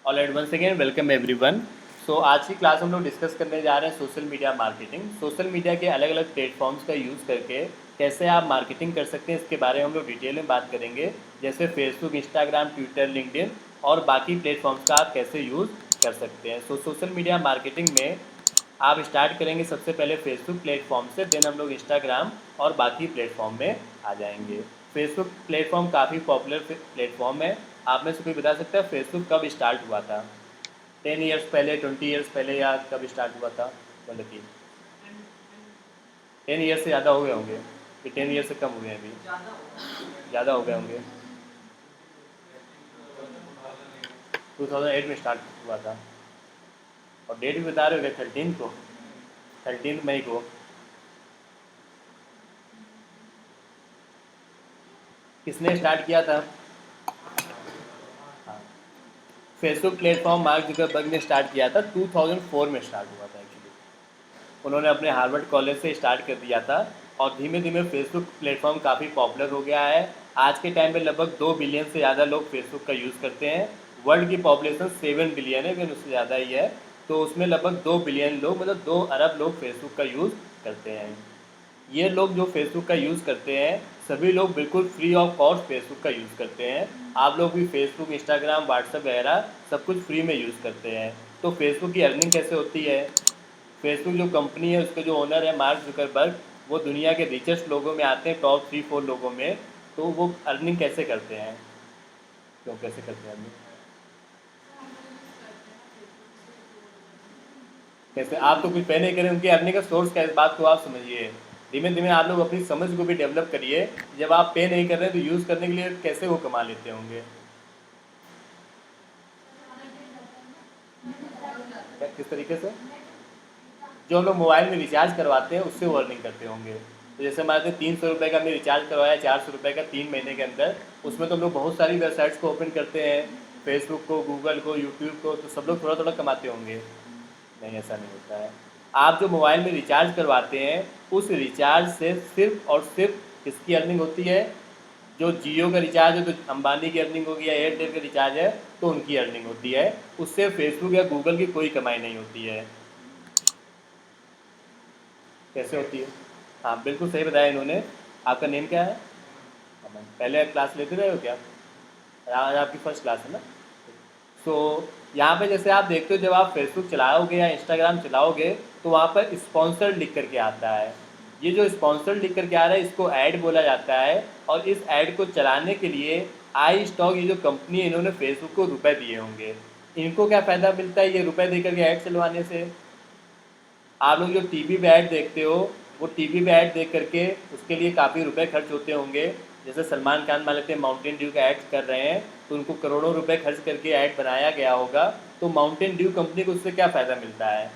Alright, once again welcome everyone. So आज की class हम लोग डिस्कस करने जा रहे हैं social media marketing. Social media के अलग अलग प्लेटफॉर्म्स का यूज़ करके कैसे आप मार्केटिंग कर सकते हैं, इसके बारे में हम लोग डिटेल में बात करेंगे। जैसे फेसबुक, इंस्टाग्राम, ट्विटर, लिंक्डइन और बाकी प्लेटफॉर्म्स का आप कैसे यूज़ कर सकते हैं। सोशल मीडिया मार्केटिंग में आप स्टार्ट करेंगे सबसे पहले फेसबुक प्लेटफॉर्म से, देन हम लोग इंस्टाग्राम और बाकी प्लेटफॉर्म में आ जाएंगे। फेसबुक प्लेटफॉर्म काफ़ी पॉपुलर प्लेटफॉर्म है। आप में से कोई बता सकता है फेसबुक कब स्टार्ट हुआ था? 10 ईयर्स पहले, 20 ईयर्स पहले, या कब स्टार्ट हुआ था? मतलब कि 10 ईयर्स से ज़्यादा हो गए होंगे कि 10 ईयर्स से कम हुए हैं? अभी ज़्यादा हो गए होंगे। 2008 में स्टार्ट हुआ था। और डेट भी बता रहे हो क्या? 13 को, 13 मई को। किसने स्टार्ट किया था? हाँ, फेसबुक प्लेटफॉर्म मार्क जुकरबर्ग ने स्टार्ट किया था। 2004 में स्टार्ट हुआ था एक्चुअली। उन्होंने अपने हार्वर्ड कॉलेज से स्टार्ट कर दिया था और धीमे धीमे फेसबुक प्लेटफॉर्म काफ़ी पॉपुलर हो गया है। आज के टाइम पे लगभग 2 बिलियन से ज़्यादा लोग फेसबुक का यूज़ करते हैं। वर्ल्ड की पॉपुलेशन 7 बिलियन है, लेकिन उससे ज़्यादा ही है। तो उसमें लगभग 2 बिलियन लोग, मतलब 2 अरब लोग फेसबुक का यूज़ करते हैं। ये लोग जो फेसबुक का यूज़ करते हैं, सभी लोग बिल्कुल फ्री ऑफ कॉस्ट फेसबुक का यूज़ करते हैं। आप लोग भी फेसबुक, इंस्टाग्राम, व्हाट्सएप वगैरह सब कुछ फ्री में यूज़ करते हैं। तो फेसबुक की अर्निंग कैसे होती है? फेसबुक जो कंपनी है, उसके जो ओनर है मार्क जुकरबर्ग, वो दुनिया के रिचेस्ट लोगों में आते हैं, टॉप 3-4 लोगों में। तो वो अर्निंग कैसे करते हैं? क्यों कैसे करते हैं अर्निंग? कैसे? आप तो कुछ पे नहीं करें, उनकी अर्निंग का सोर्स क्या है, इस बात को आप समझिए। धीमे धीमे आप लोग अपनी समझ को भी डेवलप करिए। जब आप पे नहीं कर रहे हैं तो यूज़ करने के लिए कैसे वो कमा लेते होंगे? किस तरीके से? जो हम लोग मोबाइल में रिचार्ज करवाते हैं उससे वो अर्निंग करते होंगे। तो जैसे हमारे 300 रुपये का हमने रिचार्ज करवाया, 400 रुपये का 3 महीने के अंदर। उसमें तो हम लोग बहुत सारी वेबसाइट्स को ओपन करते हैं, फेसबुक को, गूगल को, यूट्यूब को। तो सब लोग थोड़ा थोड़ा कमाते होंगे? नहीं, ऐसा नहीं होता है। आप जो मोबाइल में रिचार्ज करवाते हैं, उस रिचार्ज से सिर्फ और सिर्फ किसकी अर्निंग होती है? जो जियो का रिचार्ज है तो अंबानी की अर्निंग होगी, या एयरटेल का रिचार्ज है तो उनकी अर्निंग होती है। उससे फेसबुक या गूगल की कोई कमाई नहीं होती है। कैसे होती है? हाँ, बिल्कुल सही बताया इन्होंने। आपका नेम क्या है? अमन। पहले क्लास लेते रहे हो क्या? आज आपकी फर्स्ट क्लास है ना? सो यहाँ पे जैसे आप देखते हो, जब आप फेसबुक चलाओगे या इंस्टाग्राम चलाओगे तो वहाँ पर स्पॉन्सर्ड लिख करके आता है। ये जो स्पॉन्सर्ड लिख करके आ रहा है, इसको ऐड बोला जाता है। और इस ऐड को चलाने के लिए आई स्टॉक, ये जो कंपनी है, इन्होंने फेसबुक को रुपए दिए होंगे। इनको क्या फ़ायदा मिलता है ये रुपए दे करके ऐड चलवाने से? आप लोग जो टीवी पे ऐड देखते हो, वो टीवी पे ऐड देख करके उसके लिए काफ़ी रुपए खर्च होते होंगे। जैसे सलमान खान मान लेते हैं माउंटेन ड्यू का ऐड कर रहे हैं, तो उनको करोड़ों रुपए खर्च करके ऐड बनाया गया होगा। तो माउंटेन ड्यू कंपनी को उससे क्या फ़ायदा मिलता है?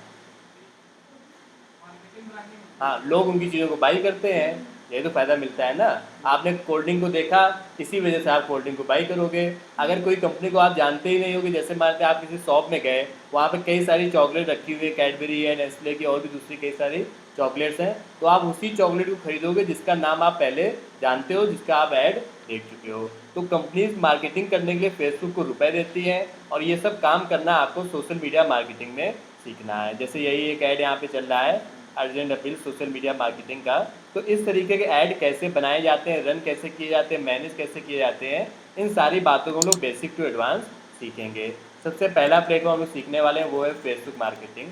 हाँ, लोग उनकी चीज़ों को बाई करते हैं, यही तो फ़ायदा मिलता है ना। आपने कोल्ड ड्रिंक को देखा, इसी वजह से आप कोल्ड ड्रिंक को बाई करोगे। अगर कोई कंपनी को आप जानते ही नहीं होगे, जैसे मान के आप किसी शॉप में गए, वहाँ पे कई सारी चॉकलेट रखी हुई है, कैडबरी है, नेस्ले की, और भी दूसरी कई सारी चॉकलेट्स हैं, तो आप उसी चॉकलेट को खरीदोगे जिसका नाम आप पहले जानते हो, जिसका आप ऐड देख चुके हो। तो कंपनीज मार्केटिंग करने के लिए फेसबुक को रुपए देती हैं, और ये सब काम करना आपको सोशल मीडिया मार्केटिंग में सीखना है। जैसे यही एक ऐड यहाँ पे चल रहा है, urgent appeal social media marketing का। तो इस तरीके के ऐड कैसे बनाए जाते हैं, रन कैसे किए जाते हैं, मैनेज कैसे किए जाते हैं, इन सारी बातों को हम लोग बेसिक टू एडवांस सीखेंगे। सबसे पहला प्लेटफॉर्म हम सीखने वाले हैं वो है फेसबुक मार्केटिंग।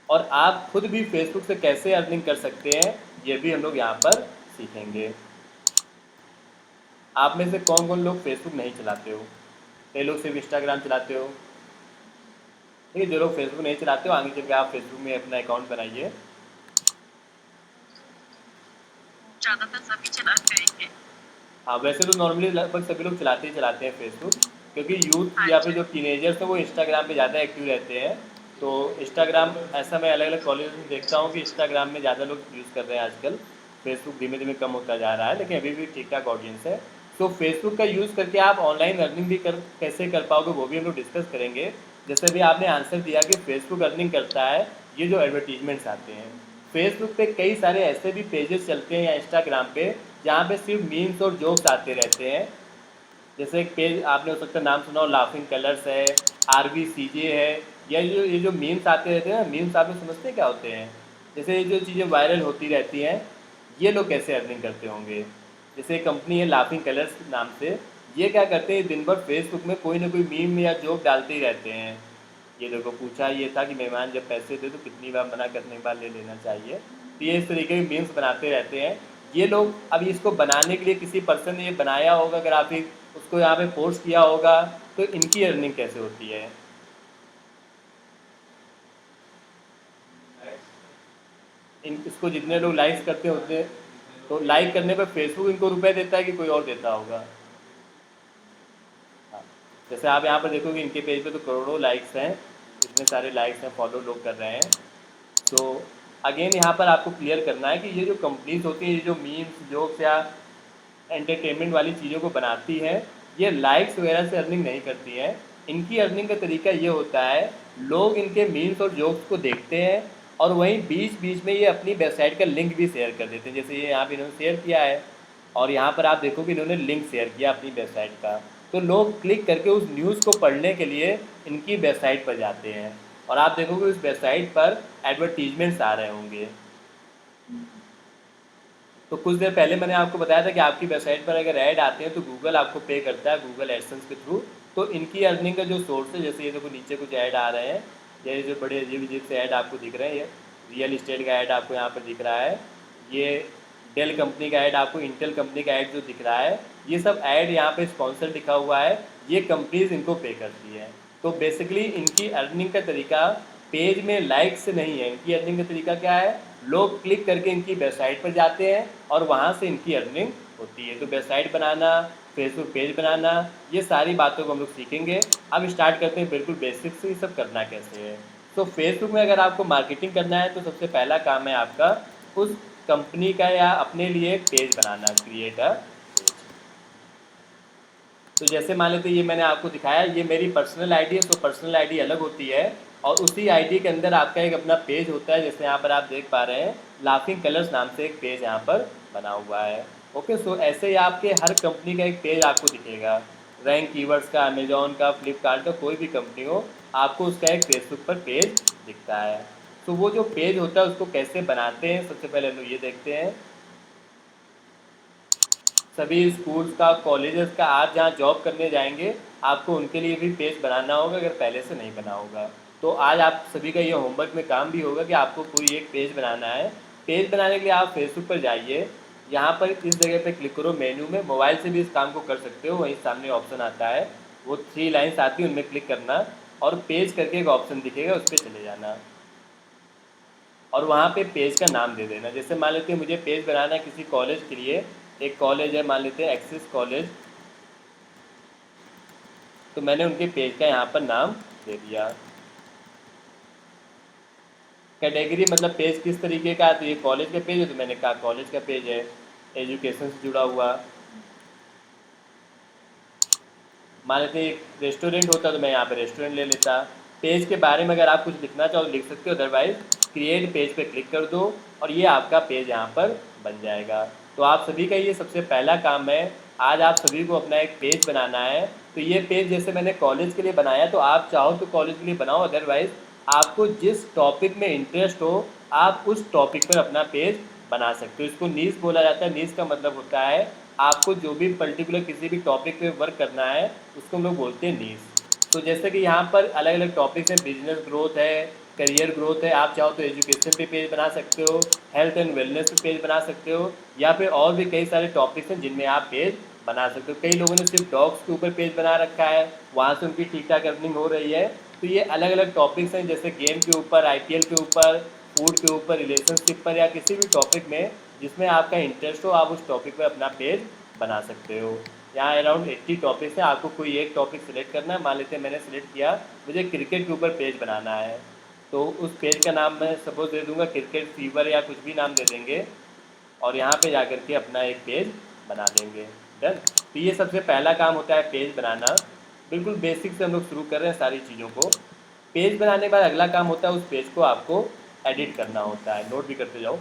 और आप खुद भी फेसबुक से कैसे अर्निंग कर सकते हैं, ये भी हम लोग यहाँ पर सीखेंगे। आप में से कौन कौन लोग फेसबुक नहीं चलाते हो? कई लोग सिर्फ इंस्टाग्राम चलाते हो। ठीक है, जो लोग फेसबुक नहीं चलाते हो, आगे चल के आप फेसबुक में अपना अकाउंट बनाइए। ज़्यादातर सभी चलाते रहेंगे। हाँ, वैसे तो नॉर्मली लगभग सभी लोग चलाते ही चलाते हैं फेसबुक, क्योंकि यूथ या फिर जो टीनेजर्स हैं वो इंस्टाग्राम पे ज़्यादा एक्टिव रहते हैं। तो इंस्टाग्राम, ऐसा मैं अलग अलग कॉलेज में देखता हूँ कि इंस्टाग्राम में ज़्यादा लोग यूज़ कर रहे हैं आजकल। फेसबुक धीमे धीमे कम होता जा रहा है, लेकिन अभी भी ठीक ठाक ऑडियंस है। तो फेसबुक का यूज़ करके आप ऑनलाइन अर्निंग भी कैसे कर पाओगे, वो भी हम लोग डिस्कस करेंगे। जैसे भी आपने आंसर दिया कि फेसबुक अर्निंग करता है, ये जो एडवर्टीजमेंट्स आते हैं, फेसबुक पे कई सारे ऐसे भी पेजेस चलते हैं या इंस्टाग्राम पे, जहाँ पे सिर्फ मीम्स और जोक्स आते रहते हैं। जैसे एक पेज आपने हो सकता है नाम सुना हो, लाफिंग कलर्स है, RVCJ है, या ये जो मीम्स आते रहते हैं ना, मीम्स आप लोग समझते हैं क्या होते हैं? जैसे ये जो चीज़ें वायरल होती रहती हैं, ये लोग कैसे अर्निंग करते होंगे? जैसे एक कंपनी है लाफिंग कलर्स नाम से, ये क्या करते हैं, दिन भर फेसबुक में कोई ना कोई मीम या जोक डालते ही रहते हैं। ये देखो, पूछा ये था कि मेहमान जब पैसे दे तो कितनी बार मना करने के बाद ले लेना चाहिए। तो ये इस तरीके के मीम्स बनाते रहते हैं ये लोग। अब इसको बनाने के लिए किसी पर्सन ने ये बनाया होगा ग्राफिक, उसको यहाँ पे पोस्ट किया होगा, तो इनकी अर्निंग कैसे होती है? इन इसको जितने लोग लाइक्स करते हैं उतने, तो लाइक करने पर फेसबुक इनको रुपए देता है कि कोई और देता होगा? हाँ। जैसे आप यहाँ पर देखोगे इनके पेज पे तो करोड़ों लाइक्स हैं, इतने सारे लाइक्स हैं, फॉलो लोग कर रहे हैं। तो अगेन यहाँ पर आपको क्लियर करना है कि ये जो कंपनीज होती हैं, ये जो मीम्स जोक्स या एंटरटेनमेंट वाली चीज़ों को बनाती हैं, ये लाइक्स वगैरह से अर्निंग नहीं करती हैं। इनकी अर्निंग का तरीका ये होता है, लोग इनके मीम्स और जोक्स को देखते हैं और वहीं बीच बीच में ये अपनी वेबसाइट का लिंक भी शेयर कर देते हैं। जैसे ये यहाँ पे इन्होंने शेयर किया है और यहाँ पर आप देखोगे इन्होंने लिंक शेयर किया अपनी वेबसाइट का, तो लोग क्लिक करके उस न्यूज़ को पढ़ने के लिए इनकी वेबसाइट पर जाते हैं और आप देखोगे उस वेबसाइट पर एडवर्टीजमेंट्स आ रहे होंगे। तो कुछ देर पहले मैंने आपको बताया था कि आपकी वेबसाइट पर अगर ऐड आते हैं तो गूगल आपको पे करता है गूगल एडसेंस के थ्रू। तो इनकी अर्निंग का जो सोर्स है, जैसे ये देखो नीचे कुछ ऐड आ रहे हैं, ये जो बड़े अजीब अजीब से ऐड आपको दिख रहे हैं, ये रियल इस्टेट का ऐड आपको यहाँ पर दिख रहा है, ये डेल कंपनी का ऐड, आपको इंटेल कंपनी का ऐड जो दिख रहा है, ये सब ऐड यहाँ पे स्पॉन्सर लिखा हुआ है, ये कंपनीज इनको पे करती है। तो बेसिकली इनकी अर्निंग का तरीका पेज में लाइक से नहीं है, इनकी अर्निंग का तरीका क्या है, लोग क्लिक करके इनकी वेबसाइट पर जाते हैं और वहाँ से इनकी अर्निंग होती है। तो वेबसाइट बनाना, फेसबुक पेज बनाना, ये सारी बातों को हम लोग सीखेंगे। अब स्टार्ट करते हैं बिल्कुल बेसिक से, ये सब करना कैसे है। तो फेसबुक में अगर आपको मार्केटिंग करना है तो सबसे पहला काम है आपका उस कंपनी का या अपने लिए एक page banana, create a page. तो जैसे मान लेते ये मैंने आपको दिखाया, ये मेरी पर्सनल आईडी है, तो पर्सनल आईडी अलग होती है और उसी आईडी के अंदर आपका एक अपना पेज होता है। जैसे यहाँ पर आप देख पा रहे हैं लाफिंग कलर्स नाम से एक पेज यहाँ पर बना हुआ है। ओके, सो ऐसे ही आपके हर कंपनी का एक पेज आपको दिखेगा, रैंक कीवर्ड्स का, अमेजोन का, फ्लिपकार्ट का, कोई भी कंपनी हो, आपको उसका एक फेसबुक पर पेज दिखता है। तो वो जो पेज होता है उसको कैसे बनाते हैं, सबसे पहले हम लोग ये देखते हैं। सभी स्कूल्स का, कॉलेजेस का, आप जहाँ जॉब करने जाएंगे आपको उनके लिए भी पेज बनाना होगा अगर पहले से नहीं बना होगा। तो आज आप सभी का ये होमवर्क में काम भी होगा कि आपको कोई एक पेज बनाना है। पेज बनाने के लिए आप फेसबुक पर जाइए, यहाँ पर इस जगह पे क्लिक करो, मेन्यू में मोबाइल से भी इस काम को कर सकते हो, वहीं सामने ऑप्शन आता है, वो 3 लाइन्स आती है, उनमें क्लिक करना और पेज करके एक ऑप्शन दिखेगा, उस पर चले जाना और वहाँ पे पेज का नाम दे देना। जैसे मान लेते हैं मुझे पेज बनाना है किसी कॉलेज के लिए, एक कॉलेज है मान लेते हैं एक्सिस कॉलेज, तो मैंने उनके पेज का यहाँ पर नाम दे दिया। कैटेगरी मतलब पेज किस तरीके का है, तो ये कॉलेज का पेज है तो मैंने कहा कॉलेज का पेज है, एजुकेशन से जुड़ा हुआ। मान लेते हैं एक रेस्टोरेंट होता तो मैं यहाँ पे रेस्टोरेंट ले लेता। पेज के बारे में अगर आप कुछ लिखना चाहो तो लिख सकते हो, अदरवाइज क्रिएट पेज पे क्लिक कर दो और ये आपका पेज यहाँ पर बन जाएगा। तो आप सभी का ये सबसे पहला काम है, आज आप सभी को अपना एक पेज बनाना है। तो ये पेज जैसे मैंने कॉलेज के लिए बनाया, तो आप चाहो तो कॉलेज के लिए बनाओ, अदरवाइज आपको जिस टॉपिक में इंटरेस्ट हो आप उस टॉपिक पर अपना पेज बना सकते हो। इसको नीश बोला जाता है। नीश का मतलब होता है आपको जो भी पर्टिकुलर किसी भी टॉपिक पे वर्क करना है उसको हम लोग बोलते हैं नीश। तो जैसे कि यहाँ पर अलग अलग टॉपिक्स हैं, बिजनेस ग्रोथ है, करियर ग्रोथ है, आप चाहो तो एजुकेशन पे पेज बना सकते हो, हेल्थ एंड वेलनेस पे पेज बना सकते हो, या फिर और भी कई सारे टॉपिक्स हैं जिनमें आप पेज बना सकते हो। कई लोगों ने सिर्फ डॉग्स के ऊपर पेज बना रखा है, वहाँ से उनकी ठीक ठाक अर्निंग हो रही है। तो ये अलग अलग टॉपिक्स हैं, जैसे गेम के ऊपर, IPL के ऊपर, फूड के ऊपर, रिलेशनशिप पर, या किसी भी टॉपिक में जिसमें आपका इंटरेस्ट हो आप उस टॉपिक पर अपना पेज बना सकते हो। यहाँ अराउंड 80 टॉपिक्स हैं, आपको कोई एक टॉपिक सिलेक्ट करना है। मान लेते हैं मैंने सिलेक्ट किया मुझे क्रिकेट के ऊपर पेज बनाना है, तो उस पेज का नाम मैं सपोज दे दूंगा क्रिकेट फीवर या कुछ भी नाम दे देंगे और यहाँ पे जा के अपना एक पेज बना देंगे। डन। तो ये सबसे पहला काम होता है पेज बनाना। बिल्कुल बेसिक से हम लोग शुरू कर रहे हैं सारी चीज़ों को। पेज बनाने के बाद अगला काम होता है उस पेज को आपको एडिट करना होता है। नोट भी करते जाओ।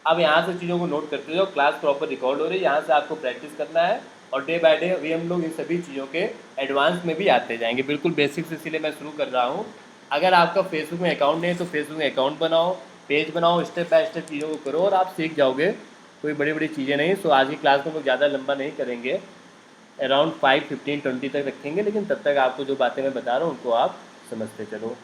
अब यहाँ से चीज़ों को नोट करते जाओ, क्लास प्रॉपर रिकॉर्ड हो रही है, यहाँ से आपको प्रैक्टिस करना है और डे बाय डे अभी हम लोग इन सभी चीज़ों के एडवांस में भी आते जाएंगे। बिल्कुल बेसिक से इसीलिए मैं शुरू कर रहा हूँ। अगर आपका फेसबुक में अकाउंट नहीं है तो फेसबुक में अकाउंट बनाओ, पेज बनाओ, स्टेप बाय स्टेप चीज़ों को करो और आप सीख जाओगे। कोई बड़ी बड़ी चीज़ें नहीं। सो आज की क्लास को हम लोग ज़्यादा लंबा नहीं करेंगे, अराउंड 5, 15, 20 तक रखेंगे, लेकिन तब तक आपको जो बातें मैं बता रहा हूँ उनको आप समझते चलो।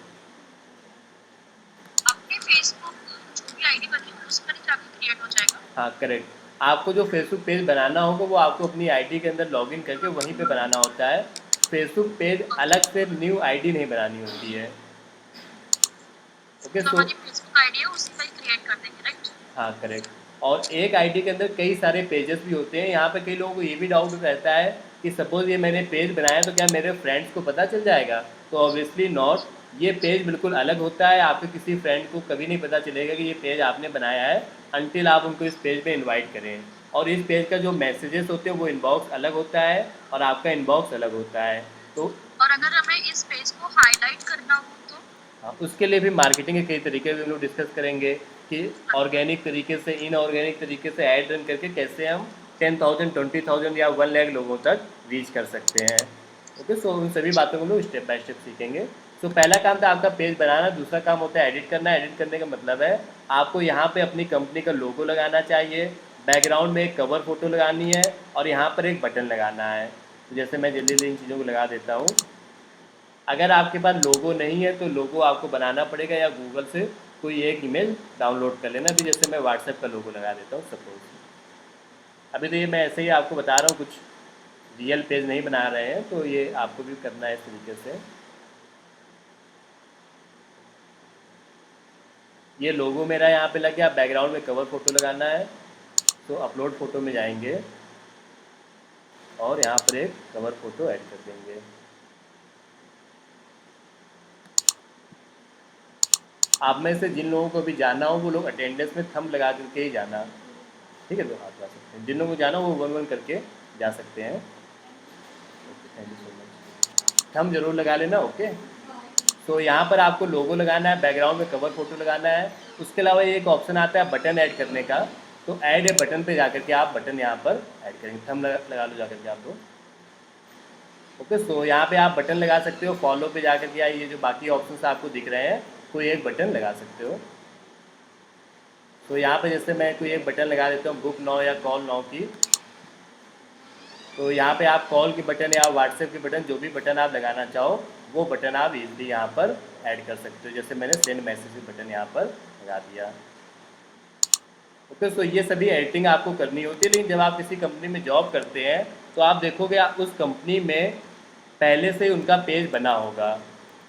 अपने फेसबुक जो भी आईडी बनी है उस पर ही जाके क्रिएट हो जाएगा। हाँ करेक्ट। आपको जो फेसबुक पेज बनाना होगा वो आपको अपनी आईडी के अंदर लॉगिन करके वहीं पे बनाना होता है। फेसबुक पेज ओके, अलग से न्यू आईडी नहीं बनानी होती है। ओके जो सो हमारी फेसबुक आईडी है उसी पर ही क्रिएट कर देंगे, राइट? हाँ करेक्ट। और एक आईडी के अंदर कई सारे पेजेस भी होते हैं। यहाँ पे कई लोगों को ये भी डाउट रहता है कि सपोज़ ये मैंने पेज बनाया तो क्या मेरे फ्रेंड्स को पता चल जाएगा? तो ऑब्वियसली नॉट। ये पेज बिल्कुल अलग होता है। आपके किसी फ्रेंड को कभी नहीं पता चलेगा कि ये पेज आपने बनाया है अनटिल आप उनको इस पेज पे इनवाइट करें। और इस पेज का जो मैसेजेस होते हैं वो इनबॉक्स अलग होता है और आपका इनबॉक्स अलग होता है। तो और अगर हमें इस पेज को हाईलाइट करना हो तो? हाँ, उसके लिए भी मार्केटिंग के कई तरीके भी हम लोग डिस्कस करेंगे कि ऑर्गेनिक तरीके से, इनऑर्गेनिक तरीके से ऐड रन करके कैसे हम 10,000, 20,000 या 1 लाख लोगों तक रीच कर सकते हैं। ओके सो उन सभी बातों को हम लोग स्टेप बाय स्टेप सीखेंगे। सो पहला काम था आपका पेज बनाना, दूसरा काम होता है एडिट करना। एडिट करने का मतलब है आपको यहाँ पे अपनी कंपनी का लोगो लगाना चाहिए, बैकग्राउंड में एक कवर फोटो लगानी है और यहाँ पर एक बटन लगाना है। तो जैसे मैं जल्दी जल्दी इन चीज़ों को लगा देता हूँ। अगर आपके पास लोगो नहीं है तो लोगो आपको बनाना पड़ेगा या गूगल से कोई एक इमेज डाउनलोड कर लेना। अभी जैसे मैं व्हाट्सएप का लोगो लगा देता हूँ सपोज। अभी तो ये मैं ऐसे ही आपको बता रहा हूँ, कुछ रियल पेज नहीं बना रहे हैं, तो ये आपको भी करना है इस तरीके से। ये लोगो मेरा यहाँ पे लग गया। बैकग्राउंड में कवर फोटो लगाना है तो अपलोड फोटो में जाएंगे और यहाँ पर एक कवर फोटो ऐड कर देंगे। आप में से जिन लोगों को भी जाना हो वो लोग अटेंडेंस में थंब लगा करके ही जाना। ठीक है, तो आप जा सकते हैं। जिन लोगों को जाना हो वो वन वन करके जा सकते हैं। Okay, thank you so much. Thumb जरूर लगा लेना। ओके तो यहाँ पर आपको लोगो लगाना है, बैकग्राउंड में कवर फोटो लगाना है। उसके अलावा एक ऑप्शन आता है बटन ऐड करने का। तो ऐड ए बटन पे जाकर के आप बटन यहाँ पर ऐड करेंगे। थंब लगा लो जाकर के आप लोग। ओके सो यहाँ पे आप बटन लगा सकते हो। फॉलो पे जाकर के ये जो बाकी ऑप्शन आपको दिख रहे हैं कोई एक बटन लगा सकते हो। तो यहाँ पे जैसे मैं कोई एक बटन लगा देता हूँ बुक नाउ या कॉल नाउ की। तो यहाँ पे आप कॉल की बटन या व्हाट्सएप की बटन, जो भी बटन आप लगाना चाहो वो बटन आप इजीली यहाँ पर ऐड कर सकते हो। जैसे मैंने सेंड मैसेज की बटन यहाँ पर लगा दिया। ओके सो ये सभी एडिटिंग आपको करनी होती है। लेकिन जब आप किसी कंपनी में जॉब करते हैं तो आप देखोगे आप उस कंपनी में पहले से ही उनका पेज बना होगा।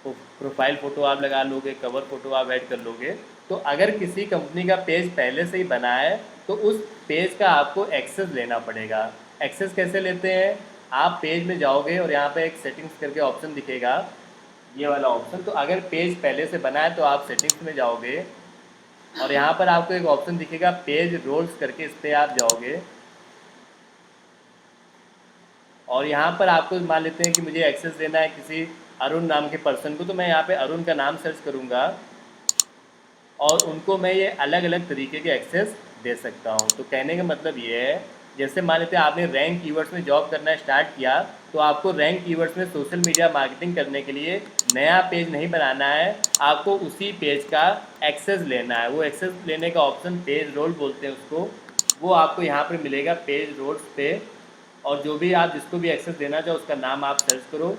तो प्रोफाइल फ़ोटो आप लगा लोगे, कवर फ़ोटो आप ऐड कर लोगे। तो अगर किसी कंपनी का पेज पहले से ही बना है तो उस पेज का आपको एक्सेस लेना पड़ेगा। एक्सेस कैसे लेते हैं? आप पेज में जाओगे और यहाँ पे एक सेटिंग्स करके ऑप्शन दिखेगा, ये वाला ऑप्शन। तो अगर पेज पहले से बना है तो आप सेटिंग्स में जाओगे और यहाँ पर आपको एक ऑप्शन दिखेगा पेज रोल्स करके, इस पर आप जाओगे और यहाँ पर आपको मान लेते हैं कि मुझे एक्सेस देना है किसी अरुण नाम के पर्सन को। तो मैं यहाँ पे अरुण का नाम सर्च करूँगा और उनको मैं ये अलग अलग तरीके के एक्सेस दे सकता हूँ। तो कहने का मतलब ये है, जैसे मान लेते हैं आपने रैंक कीवर्ड्स में जॉब करना स्टार्ट किया तो आपको रैंक कीवर्ड्स में सोशल मीडिया मार्केटिंग करने के लिए नया पेज नहीं बनाना है, आपको उसी पेज का एक्सेस लेना है। वो एक्सेस लेने का ऑप्शन पेज रोल बोलते हैं उसको, वो आपको यहाँ पर मिलेगा पेज रोल्स पे। और जो भी आप जिसको भी एक्सेस देना चाहो उसका नाम आप सर्च करो।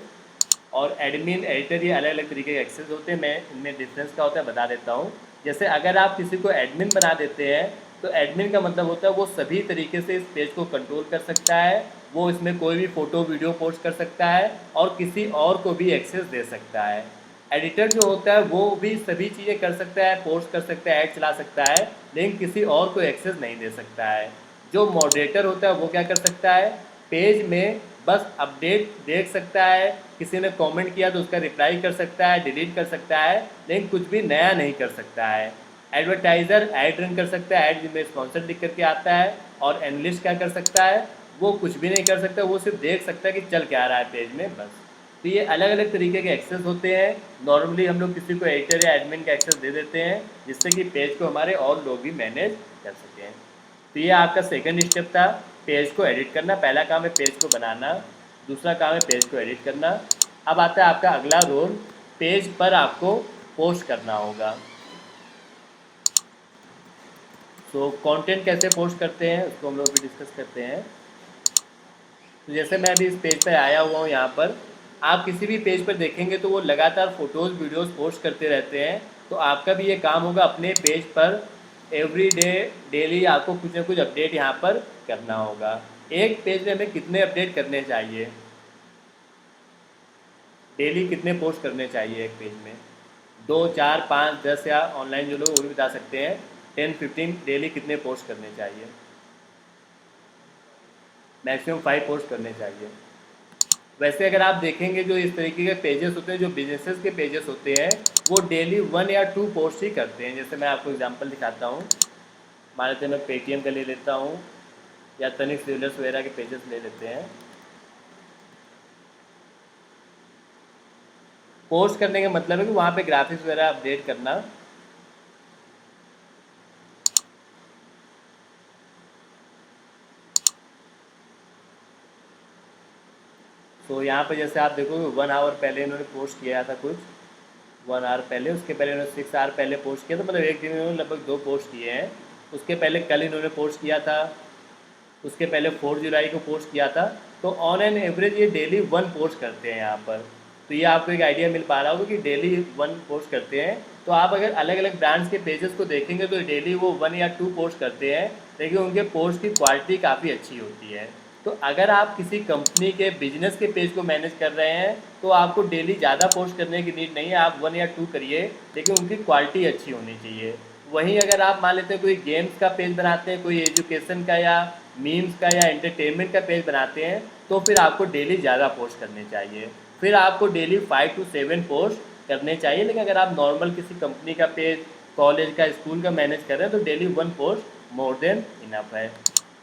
और एडमिन, एडिटर, ये अलग अलग तरीके के एक्सेस होते हैं। मैं इनमें डिफरेंस क्या होता है बता देता हूँ। जैसे अगर आप किसी को एडमिन बना देते हैं तो एडमिन का मतलब होता है वो सभी तरीके से इस पेज को कंट्रोल कर सकता है। वो इसमें कोई भी फ़ोटो वीडियो पोस्ट कर सकता है और किसी और को भी एक्सेस दे सकता है। एडिटर जो होता है वो भी सभी चीज़ें कर सकता है, पोस्ट कर सकता है, ऐड चला सकता है, लेकिन किसी और को एक्सेस नहीं दे सकता है। जो मॉडरेटर होता है वो क्या कर सकता है, पेज में बस अपडेट देख सकता है, किसी ने कमेंट किया तो उसका रिप्लाई कर सकता है, डिलीट कर सकता है, लेकिन कुछ भी नया नहीं कर सकता है। एडवर्टाइज़र ऐड रन कर सकता है, ऐड में स्पॉन्सर लिख करके आता है। और एनालिस्ट क्या कर सकता है, वो कुछ भी नहीं कर सकता, वो सिर्फ देख सकता है कि चल क्या रहा है पेज में, बस। तो ये अलग अलग तरीके के एक्सेस होते हैं। नॉर्मली हम लोग किसी को एडिटर या एडमिन का एक्सेस दे देते हैं जिससे कि पेज को हमारे और लोग भी मैनेज कर सकें। तो ये आपका सेकंड स्टेप था। पेज को एडिट करना। पहला काम है पेज को बनाना, दूसरा काम है पेज को एडिट करना। अब आता है आपका अगला रोल, पेज पर आपको पोस्ट करना होगा। तो कंटेंट कैसे पोस्ट करते हैं उसको हम लोग भी डिस्कस करते हैं। तो जैसे मैं अभी इस पेज पर आया हुआ हूँ, यहाँ पर आप किसी भी पेज पर देखेंगे तो वो लगातार फ़ोटोज़ वीडियोज़ पोस्ट करते रहते हैं। तो आपका भी ये काम होगा अपने पेज पर एवरी डे डेली आपको कुछ ना कुछ अपडेट यहाँ पर करना होगा। एक पेज में हमें कितने अपडेट करने चाहिए, डेली कितने पोस्ट करने चाहिए एक पेज में? 2, 4, 5, 10 या ऑनलाइन जो लोग वो भी बता सकते हैं 10, 15 डेली कितने पोस्ट करने चाहिए? मैक्सिमम 5 पोस्ट करने चाहिए। वैसे अगर आप देखेंगे जो इस तरीके के पेजेस होते हैं, जो बिजनेसेस के पेजेस होते हैं, वो डेली 1 या 2 पोस्ट ही करते हैं। जैसे मैं आपको एग्जांपल दिखाता हूँ, मान लेते हैं मैं पेटीएम का ले लेता हूँ या तनिष्क ज्वेलर्स वगैरह के पेजेस ले लेते हैं। पोस्ट करने का मतलब है कि वहाँ पे ग्राफिक्स वगैरह अपडेट करना। तो यहाँ पे जैसे आप देखोगे 1 आवर पहले इन्होंने पोस्ट किया था कुछ, 1 आवर पहले, उसके पहले इन्होंने 6 आवर पहले पोस्ट किया था, मतलब एक दिन इन्होंने लगभग 2 पोस्ट किए हैं। उसके पहले कल इन्होंने पोस्ट किया था, उसके पहले 4 जुलाई को पोस्ट किया था। तो ऑन एन एवरेज ये डेली 1 पोस्ट करते हैं यहाँ पर। तो ये आपको एक आइडिया मिल पा रहा होगा कि डेली 1 पोस्ट करते हैं। तो आप अगर अलग अलग ब्रांड्स के पेजेस को देखेंगे तो डेली वो 1 या 2 पोस्ट करते हैं, लेकिन उनके पोस्ट की क्वालिटी काफ़ी अच्छी होती है। तो अगर आप किसी कंपनी के बिजनेस के पेज को मैनेज कर रहे हैं तो आपको डेली ज़्यादा पोस्ट करने की नीड नहीं है, आप 1 या 2 करिए, लेकिन उनकी क्वालिटी अच्छी होनी चाहिए। वहीं अगर आप मान लेते हैं कोई गेम्स का पेज बनाते हैं, कोई एजुकेशन का या मीम्स का या एंटरटेनमेंट का पेज बनाते हैं, तो फिर आपको डेली ज़्यादा पोस्ट करने चाहिए। फिर आपको डेली 5 to 7 पोस्ट करने चाहिए। लेकिन अगर आप नॉर्मल किसी कंपनी का पेज, कॉलेज का, स्कूल का मैनेज कर रहे हैं तो daily 1 post more than enough है।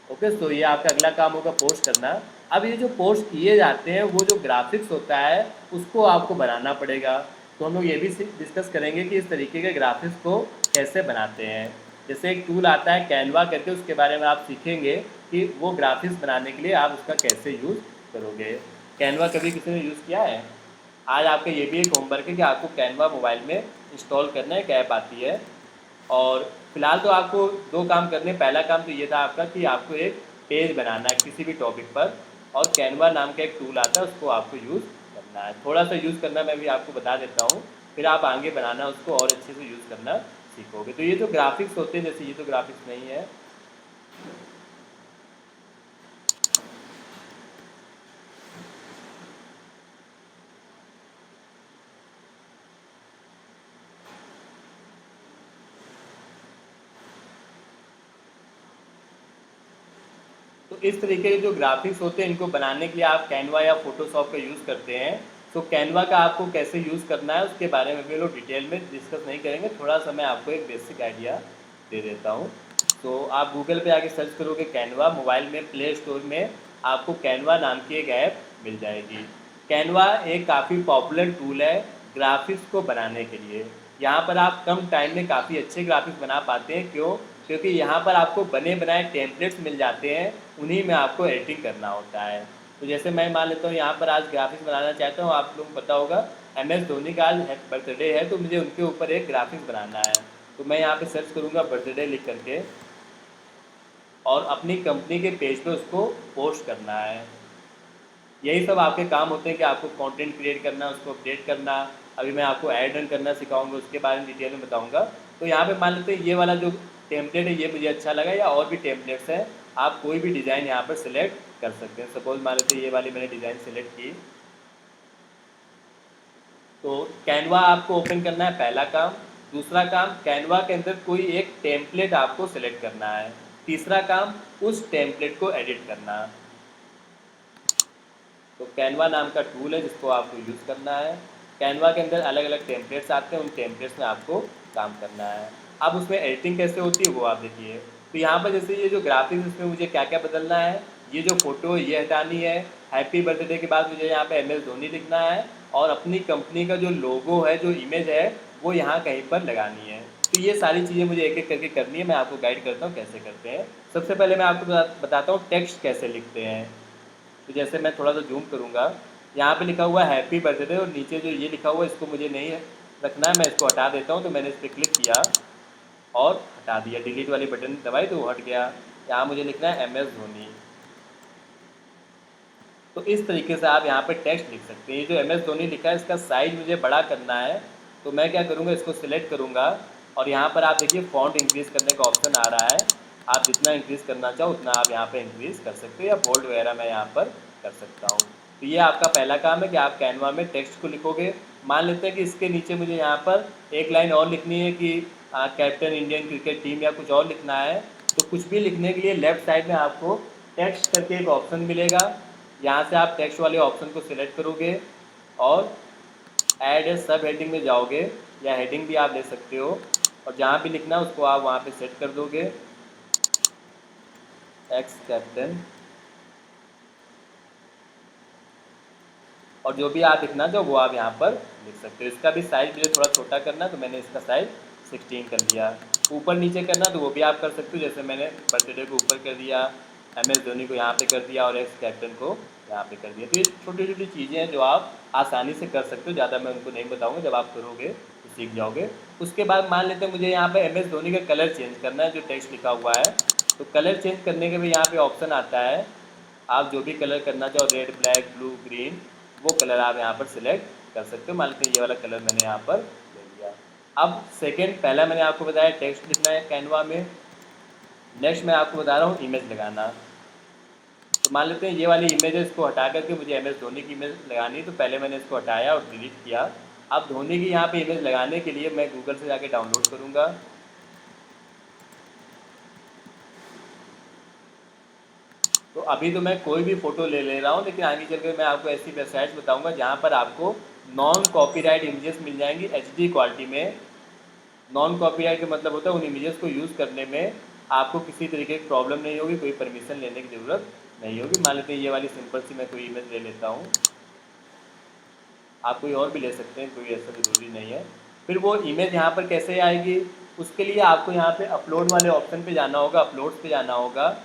ओके, तो ये आपका अगला काम होगा पोस्ट करना। अब ये जो पोस्ट किए जाते हैं वो जो ग्राफिक्स होता है उसको आपको बनाना पड़ेगा। तो हम लोग ये भी डिस्कस करेंगे कि इस तरीके के ग्राफिक्स को कैसे बनाते हैं। जैसे एक टूल आता है कैनवा करके, उसके बारे में आप सीखेंगे कि वो ग्राफिक्स बनाने के लिए आप उसका कैसे यूज़ करोगे। कैनवा कभी किसी ने यूज़ किया है? आज आपका ये भी एक होमवर्क है कि आपको कैनवा मोबाइल में इंस्टॉल करना है, एक ऐप आती है। और फिलहाल तो आपको 2 काम करने, पहला काम तो ये था आपका कि आपको एक पेज बनाना है किसी भी टॉपिक पर, और कैनवा नाम का एक टूल आता है उसको आपको यूज़ करना है। थोड़ा सा यूज़ करना मैं भी आपको बता देता हूँ, फिर आप आगे बनाना उसको और अच्छे से यूज़ करना सीखोगे। तो ये जो ग्राफिक्स होते हैं, जैसे ये तो ग्राफिक्स नहीं है, तो इस तरीके के जो ग्राफिक्स होते हैं इनको बनाने के लिए आप कैनवा या फोटोशॉप का यूज़ करते हैं। तो कैनवा का आपको कैसे यूज़ करना है उसके बारे में भी लोग डिटेल में डिस्कस नहीं करेंगे, थोड़ा सा मैं आपको एक बेसिक आइडिया दे देता हूँ। तो आप गूगल पे आके सर्च करोगे कैनवा, मोबाइल में प्ले स्टोर में आपको कैनवा नाम की एक ऐप मिल जाएगी। कैनवा एक काफ़ी पॉपुलर टूल है ग्राफिक्स को बनाने के लिए। यहाँ पर आप कम टाइम में काफ़ी अच्छे ग्राफिक्स बना पाते हैं। क्यों? क्योंकि यहाँ पर आपको बने बनाए टेम्पलेट्स मिल जाते हैं, उन्हीं में आपको एडिटिंग करना होता है। तो जैसे मैं मान लेता हूँ यहाँ पर आज ग्राफिक्स बनाना चाहता हूँ, आप लोगों को पता होगा MS धोनी का आज बर्थडे है, तो मुझे उनके ऊपर एक ग्राफिक्स बनाना है। तो मैं यहाँ पे सर्च करूँगा बर्थडे लिख करके, और अपनी कंपनी के पेज पे उसको पोस्ट करना है। यही सब आपके काम होते हैं कि आपको कंटेंट क्रिएट करना, उसको अपडेट करना। अभी मैं आपको ऐड रन करना सिखाऊंगा, उसके बारे में डिटेल में बताऊंगा। तो यहाँ पे मान लेते हैं ये वाला जो टेम्पलेट है ये मुझे अच्छा लगा, या और भी टेम्पलेट्स हैं, आप कोई भी डिज़ाइन यहाँ पर सिलेक्ट कर सकते हैं। सपोज मान लेते हैं ये वाली मैंने डिज़ाइन सिलेक्ट की। तो कैनवा आपको ओपन करना है, पहला काम। दूसरा काम, कैनवा के अंदर कोई एक टेम्पलेट आपको सिलेक्ट करना है। तीसरा काम, उस टेम्पलेट को एडिट करना। तो कैनवा नाम का टूल है जिसको आपको यूज़ करना है। कैनवा के अंदर अलग अलग टेम्पलेट्स आते हैं, उन टेम्पलेट्स में आपको काम करना है। अब उसमें एडिटिंग कैसे होती है वो आप देखिए। तो यहाँ पर जैसे ये जो ग्राफिक्स, इसमें मुझे क्या क्या बदलना है, ये जो फ़ोटो ये हटानी है, हैप्पी बर्थडे के बाद मुझे यहाँ पे MS धोनी लिखना है, और अपनी कंपनी का जो लोगो है, जो इमेज है, वो यहाँ कहीं पर लगानी है। तो ये सारी चीज़ें मुझे एक एक करके करनी है, मैं आपको गाइड करता हूँ कैसे करते हैं। सबसे पहले मैं आपको बताता हूँ टेक्स्ट कैसे लिखते हैं। तो जैसे मैं थोड़ा सा जूम करूँगा, यहाँ पे लिखा हुआ है हैप्पी बर्थडे और नीचे जो ये लिखा हुआ है इसको मुझे नहीं रखना है, मैं इसको हटा देता हूँ। तो मैंने इस पर क्लिक किया और हटा दिया, डिलीट वाली बटन दबाई तो वो हट गया। यहाँ मुझे लिखना है MS धोनी। तो इस तरीके से आप यहाँ पे टेक्स्ट लिख सकते हैं। ये जो MS धोनी लिखा है इसका साइज़ मुझे बड़ा करना है, तो मैं क्या करूँगा, इसको सिलेक्ट करूँगा और यहाँ पर आप देखिए फ़ॉन्ट इंक्रीज़ करने का ऑप्शन आ रहा है। आप जितना इंक्रीज़ करना चाहो उतना आप यहाँ पे इंक्रीज़ कर सकते हो, या बोल्ड वगैरह मैं यहाँ पर कर सकता हूँ। तो ये आपका पहला काम है कि आप कैनवा में टेक्स्ट को लिखोगे। मान लेते हैं कि इसके नीचे मुझे यहाँ पर एक लाइन और लिखनी है कि कैप्टन इंडियन क्रिकेट टीम या कुछ और लिखना है। तो कुछ भी लिखने के लिए लेफ़्ट साइड में आपको टेक्स्ट करके एक ऑप्शन मिलेगा, यहाँ से आप टेक्स्ट वाले ऑप्शन को सिलेक्ट करोगे और ऐड ए सब हेडिंग में जाओगे, या हेडिंग भी आप ले सकते हो, और जहाँ भी लिखना है उसको आप वहाँ पे सेट कर दोगे, एक्स कैप्टन, और जो भी आप लिखना चाहो वो आप यहाँ पर लिख सकते हो। इसका भी साइज़ मुझे थोड़ा छोटा करना है तो मैंने इसका साइज़ 16 कर लिया। ऊपर नीचे करना तो वो भी आप कर सकते हो, जैसे मैंने बर्थडे को ऊपर कर दिया, MS धोनी को यहाँ पे कर दिया और एक्स कैप्टन को यहाँ पे कर दिया। तो ये छोटी छोटी चीज़ें हैं जो आप आसानी से कर सकते हो, ज़्यादा मैं उनको नहीं बताऊँगा, जब आप करोगे तो सीख जाओगे। उसके बाद मान लेते हैं मुझे यहाँ पर MS धोनी का कलर चेंज करना है, जो टेक्स्ट लिखा हुआ है। तो कलर चेंज करने के भी यहाँ पर ऑप्शन आता है, आप जो भी कलर करना चाहो, रेड, ब्लैक, ब्लू, ग्रीन, वो कलर आप यहाँ पर सिलेक्ट कर सकते हो। मान लेते हैं ये वाला कलर मैंने यहाँ पर ले लिया। अब सेकंड, पहला मैंने आपको बताया टेक्स्ट लिखना है कैनवा में, नेक्स्ट मैं आपको बता रहा हूँ इमेज लगाना। तो मान लेते हैं ये वाली इमेज है, इसको हटा करके मुझे MS धोनी की इमेज लगानी है। तो पहले मैंने इसको हटाया और डिलीट किया। अब धोनी की यहाँ पे इमेज लगाने के लिए मैं गूगल से जाके डाउनलोड करूँगा। तो अभी तो मैं कोई भी फ़ोटो ले रहा हूँ, लेकिन आगे चलकर मैं आपको ऐसी वेबसाइट्स बताऊँगा जहाँ पर आपको नॉन कॉपीराइट इमेजेस मिल जाएंगी HD क्वालिटी में। नॉन कॉपीराइट का मतलब होता है उन इमेजेस को यूज़ करने में आपको किसी तरीके की प्रॉब्लम नहीं होगी, कोई परमिशन लेने की ज़रूरत नहीं होगी। मान लेते हैं ये वाली सिंपल सी मैं कोई इमेज ले लेता हूँ, आप कोई और भी ले सकते हैं, कोई ऐसा ज़रूरी नहीं है। फिर वो इमेज यहाँ पर कैसे आएगी, उसके लिए आपको यहाँ पे अपलोड वाले ऑप्शन पे जाना होगा, अपलोड्स पे जाना होगा,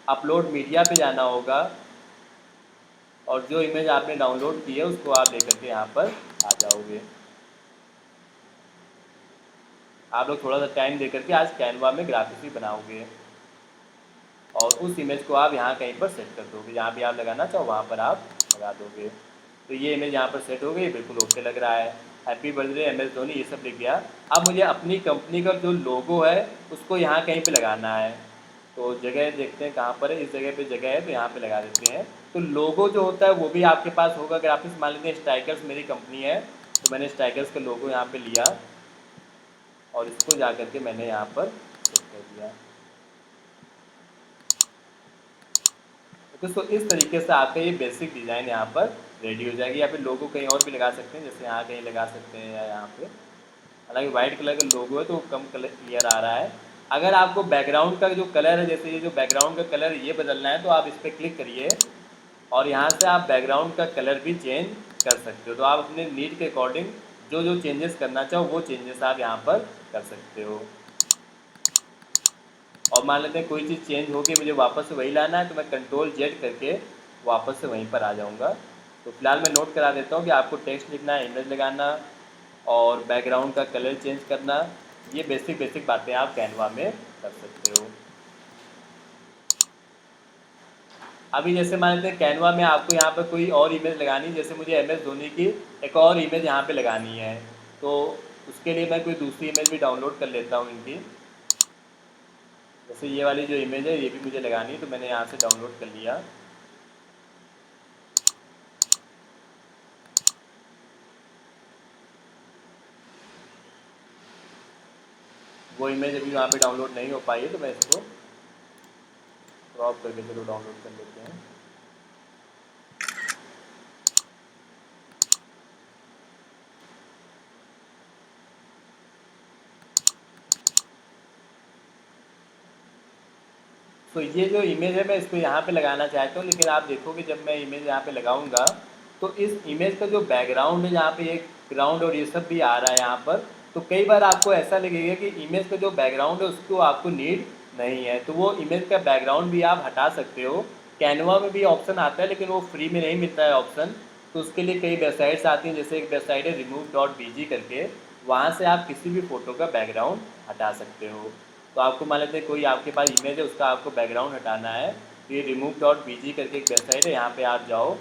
अपलोड मीडिया पे जाना होगा, और जो इमेज आपने डाउनलोड की है उसको आप लेकर के यहाँ पर आ जाओगे। आप लोग थोड़ा सा टाइम दे करके आज कैनवा में ग्राफिक्स भी बनाओगे, और उस इमेज को आप यहाँ कहीं पर सेट कर दोगे, जहाँ भी आप लगाना चाहो वहाँ पर आप लगा दोगे। तो ये इमेज यहाँ पर सेट हो गई, बिल्कुल ओके लग रहा है। हैप्पी बर्थडे MS धोनी, ये सब लिख गया। अब मुझे अपनी कंपनी का जो लोगो है उसको यहाँ कहीं पे लगाना है। तो जगह देखते हैं कहाँ पर है, इस जगह पे जगह है तो यहाँ पे लगा देते हैं। तो लोगो जो होता है वो भी आपके पास होगा ग्राफिक्स। मान लेते हैं स्ट्राइकर्स मेरी कंपनी है, तो मैंने स्ट्राइकर्स का लोगो यहाँ पे लिया और इसको जा करके मैंने यहाँ पर सेट कर दिया। तो इस तरीके से आपका ये बेसिक डिज़ाइन यहाँ पर रेडी हो जाएगी। या फिर लोगो कहीं और भी लगा सकते हैं, जैसे यहाँ कहीं लगा सकते हैं या यहाँ पे। हालांकि वाइट कलर का लोगो है तो कम कलर क्लियर आ रहा है। अगर आपको बैकग्राउंड का जो कलर है, जैसे ये जो बैकग्राउंड का कलर ये बदलना है, तो आप इस पर क्लिक करिए और यहाँ से आप बैकग्राउंड का कलर भी चेंज कर सकते हो। तो आप अपने नीड के अकॉर्डिंग जो जो चेंजेस करना चाहो वो चेंजेस आप यहाँ पर कर सकते हो। और मान लेते हैं कोई चीज़ चेंज होगी, मुझे वापस से वही लाना है, तो मैं Ctrl+Z करके वापस से वहीं पर आ जाऊँगा। तो फिलहाल मैं नोट करा देता हूँ कि आपको टेक्स्ट लिखना है, इमेज लगाना और बैकग्राउंड का कलर चेंज करना, ये बेसिक बातें आप कैनवा में कर सकते हो। अभी जैसे मान लेते हैं कैनवा में आपको यहाँ पर कोई और इमेज लगानी, जैसे मुझे MS धोनी की एक और इमेज यहाँ पे लगानी है, तो उसके लिए मैं कोई दूसरी इमेज भी डाउनलोड कर लेता हूँ इनकी। जैसे ये वाली जो इमेज है ये भी मुझे लगानी है, तो मैंने यहाँ से डाउनलोड कर लिया। वो इमेज अभी वहाँ पे डाउनलोड नहीं हो पाई है, तो मैं इसको क्रॉप करके चलो डाउनलोड कर लेते हैं। तो ये जो इमेज है मैं इसको यहाँ पे लगाना चाहता हूँ, लेकिन आप देखोगे जब मैं इमेज यहाँ पे लगाऊंगा तो इस इमेज का जो बैकग्राउंड है, जहाँ पे ये ग्राउंड और ये सब भी आ रहा है यहाँ पर, तो कई बार आपको ऐसा लगेगा कि इमेज का जो बैकग्राउंड है उसको आपको नीड नहीं है, तो वो इमेज का बैकग्राउंड भी आप हटा सकते हो। कैनवा में भी ऑप्शन आता है लेकिन वो फ्री में नहीं मिलता है ऑप्शन, तो उसके लिए कई वेबसाइट्स आती हैं, जैसे एक वेबसाइट है remove.bg करके, वहाँ से आप किसी भी फ़ोटो का बैकग्राउंड हटा सकते हो। तो आपको मान लेते हैं कोई आपके पास इमेज है उसका आपको बैकग्राउंड हटाना है, तो ये remove.bg करके एक वेबसाइट है, यहाँ पे आप जाओ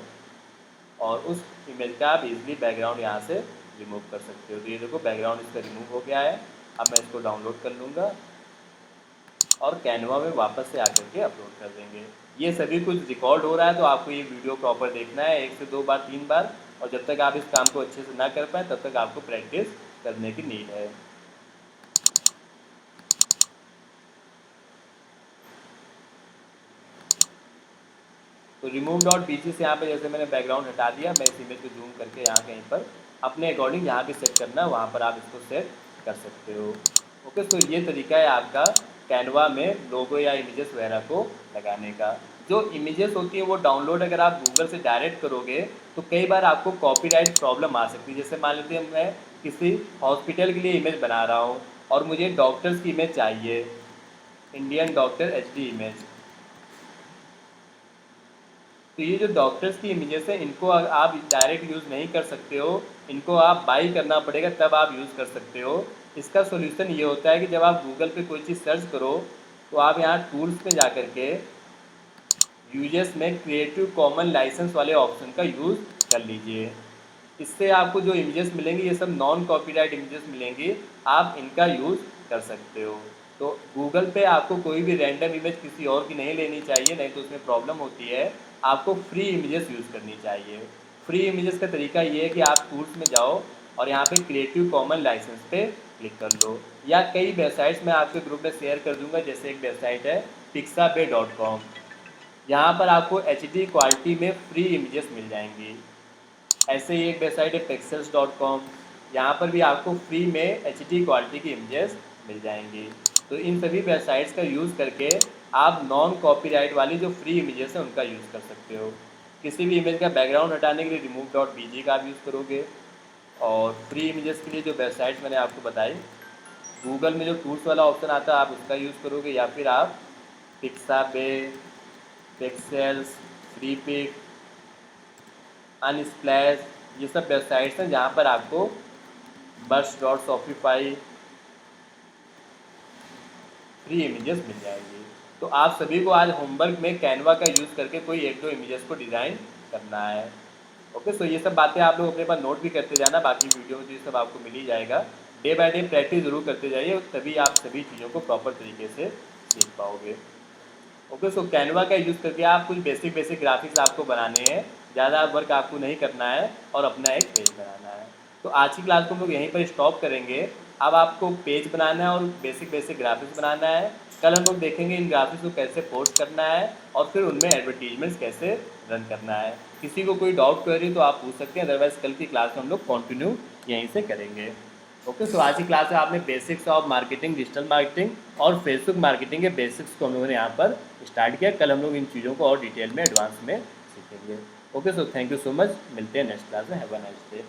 और उस इमेज का आप इजीली बैकग्राउंड यहाँ से रिमूव कर सकते हो। तो ये देखो बैकग्राउंड इसका रिमूव हो गया है। अब मैं इसको डाउनलोड कर लूँगा और कैनवा में वापस से आकर के अपलोड कर देंगे। ये सभी कुछ रिकॉर्ड हो रहा है, तो आपको ये वीडियो प्रॉपर देखना है 1 से 2 बार 3 बार, और जब तक आप इस काम को अच्छे से ना कर पाएँ तब तक आपको प्रैक्टिस करने की नीड है। तो remove.bg से यहाँ पे जैसे मैंने बैकग्राउंड हटा दिया, मैं इस इमेज को जूम करके यहाँ कहीं पर अपने अकॉर्डिंग जहाँ पे सेट करना है वहाँ पर आप इसको सेट कर सकते हो। ओके, तो ये तरीका है आपका कैनवा में लोगो या इमेजेस वगैरह को लगाने का। जो इमेजेस होती हैं वो डाउनलोड अगर आप गूगल से डायरेक्ट करोगे तो कई बार आपको कॉपीराइट प्रॉब्लम आ सकती है। जैसे मान लीजिए मैं किसी हॉस्पिटल के लिए इमेज बना रहा हूँ और मुझे डॉक्टर्स की इमेज चाहिए, इंडियन डॉक्टर HD इमेज, तो ये जो डॉक्टर्स की इमेजेस हैं इनको आप डायरेक्ट यूज़ नहीं कर सकते हो, इनको आप बाई करना पड़ेगा तब आप यूज़ कर सकते हो। इसका सॉल्यूशन ये होता है कि जब आप गूगल पे कोई चीज़ सर्च करो तो आप यहाँ टूल्स में जा कर के यूजेस में क्रिएटिव कॉमन लाइसेंस वाले ऑप्शन का यूज़ कर लीजिए। इससे आपको जो इमेजेस मिलेंगी ये सब नॉन कॉपीराइट इमेजेस मिलेंगी, आप इनका यूज़ कर सकते हो। तो गूगल पे आपको कोई भी रैंडम इमेज किसी और की नहीं लेनी चाहिए, नहीं तो उसमें प्रॉब्लम होती है। आपको फ्री इमेजेस यूज़ करनी चाहिए। फ्री इमेजेस का तरीका ये है कि आप टूल्स में जाओ और यहाँ पे क्रिएटिव कॉमन लाइसेंस पे क्लिक कर लो, या कई वेबसाइट्स मैं आपके ग्रुप में शेयर कर दूंगा। जैसे एक वेबसाइट है pixabay.com, यहाँ पर आपको HD क्वालिटी में फ्री इमेजेस मिल जाएंगी। ऐसे ही एक वेबसाइट है pexels.com, यहाँ पर भी आपको फ्री में HD क्वालिटी की इमेजेस मिल जाएंगी। तो इन सभी वेबसाइट्स का यूज़ करके आप नॉन कॉपीराइट वाली जो फ्री इमेजेस हैं उनका यूज़ कर सकते हो। किसी भी इमेज का बैकग्राउंड हटाने के लिए remove.bg का आप यूज़ करोगे, और फ्री इमेजेस के लिए जो वेबसाइट्स मैंने आपको बताई, गूगल में जो टूल्स वाला ऑप्शन आता है आप उसका यूज़ करोगे, या फिर आप पिक्साबे, पिक्सेल्स, फ्रीपिक, अनस्प्लैश, ये सब वेबसाइट्स हैं जहाँ पर आपको Burst.Shopify फ्री इमेजेस मिल जाएंगी। तो आप सभी को आज होमवर्क में कैनवा का यूज़ करके कोई 1-2 इमेजेस को डिज़ाइन करना है। ओके, सो ये सब बातें आप लोग अपने पास नोट भी करते जाना, बाकी वीडियो में तो ये सब आपको मिल ही जाएगा। डे बाय डे प्रैक्टिस जरूर करते जाइए, तभी आप सभी चीज़ों को प्रॉपर तरीके से सीख पाओगे। ओके, सो कैनवा का यूज़ करके आप कुछ बेसिक ग्राफिक्स आपको बनाने हैं, ज़्यादा वर्क आपको नहीं करना है और अपना एक पेज बनाना है। तो आज की क्लास को हम लोग यहीं पर स्टॉप करेंगे। अब आपको पेज बनाना है और बेसिक ग्राफिक्स बनाना है। कल हम लोग देखेंगे इन ग्राफिक्स को कैसे पोस्ट करना है और फिर उनमें एडवर्टीजमेंट्स कैसे रन करना है। किसी को कोई डाउट क्वेरी तो आप पूछ सकते हैं, अदरवाइज कल की क्लास में हम लोग कंटिन्यू यहीं से करेंगे। ओके, सो आज की क्लास में आपने basics of marketing, digital marketing और फेसबुक मार्केटिंग के बेसिक्स को हम लोगों ने यहाँ पर स्टार्ट किया। कल हम लोग इन चीज़ों को और डिटेल में एडवांस में सीखेंगे। Okay, so thank you so much, मिलते हैं नेक्स्ट क्लास में। Have a nice day.